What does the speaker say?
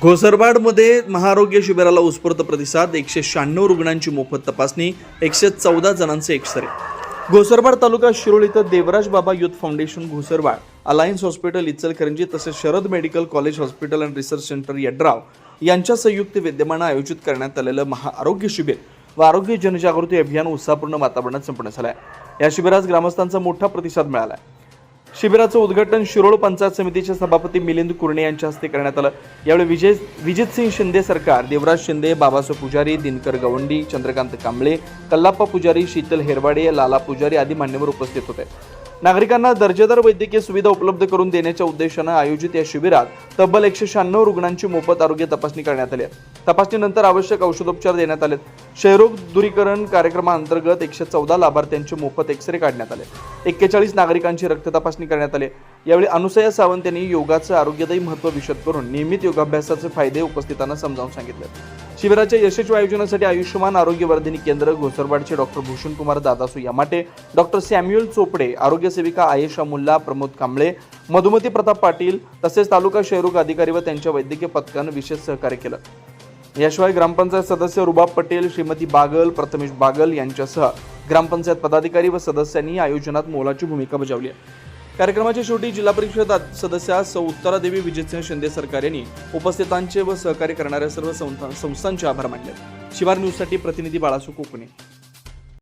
घोसरवाडमध्ये महाआरोग्य शिबिराला उत्स्फूर्त प्रतिसाद. 196 रुग्णांची मोफत तपासणी, 114 जणांचे एक्सरे. घोसरवाड तालुका शिरोळ इथं Devraj Baba youth foundation Ghosarwad, alliance hospital Ichalkaranji तसेच Sharad medical college hospital and research centre Yadrav यांच्या संयुक्त विद्यमाने आयोजित करण्यात आलेलं महाआरोग्य शिबिर व आरोग्य जनजागृती अभियान उत्साहपूर्ण वातावरणात संपन्न झालं आहे. या शिबिरास ग्रामस्थांचा मोठा प्रतिसाद मिळाला आहे. शिबिराचं उद्घाटन शिरोळ पंचायत समितीचे सभापती मिलिंद कुरणे यांच्या हस्ते करण्यात आलं. यावेळी विजितसिंह शिंदे सरकार, देवराज शिंदे, बाबासाहेब पुजारी, दिनकर गवंडी, चंद्रकांत कांबळे, कल्लाप्पा पुजारी, शीतल हेरवाडे, लाला पुजारी आदी मान्यवर उपस्थित होते. नागरिकांना दर्जेदार वैद्यकीय सुविधा उपलब्ध करून देण्याच्या उद्देशाने आयोजित या शिबिरात तब्बल 196 रुग्णांची मोफत आरोग्य तपासणी करण्यात आली. तपासणीनंतर आवश्यक औषधोपचार देण्यात आले. क्षयरोग दूरीकरण कार्यक्रमाअंतर्गत 114 लाभार्थ्यांचे मोफत एक्सरे काढण्यात आले. 41 नागरिकांची रक्त तपासणी करण्यात आली. यावेळी अनुसया सावंत यांनी योगाचं आरोग्यदायी महत्त्व विशद करून नियमित योगाभ्यासाचे फायदे उपस्थितांना समजावून सांगितले. शिबिराच्या यशस्वी आयोजनासाठी आयुष्यमान आरोग्यवर्धिनी केंद्र घोसरवाडचे doctor Bhushankumar Dadasu Yamate, doctor Samuel Chopde, आरोग्य सेविका आयेशा मुल्ला, प्रमोद कांबळे, मधुमती प्रताप पाटील तसेच तालुका क्षयरोग अधिकारी व त्यांच्या वैद्यकीय पथकानं विशेष सहकार्य केलं. याशिवाय ग्रामपंचायत सदस्य रुबाब पटेल, श्रीमती बागल, प्रथमेश बागल यांच्यासह ग्रामपंचायत पदाधिकारी व सदस्यांनी आयोजनात मोलाची भूमिका बजावली आहे. कार्यक्रमाच्या शेवटी जिल्हा परिषद सदस्या सौ उत्तरादेवी विजितसिंह शिंदे सरकार यांनी उपस्थितांचे व सहकार्य करणाऱ्या सर्व संस्थांचे आभार मानले. शिवार न्यूजसाठी प्रतिनिधी बाळासू कोकणे.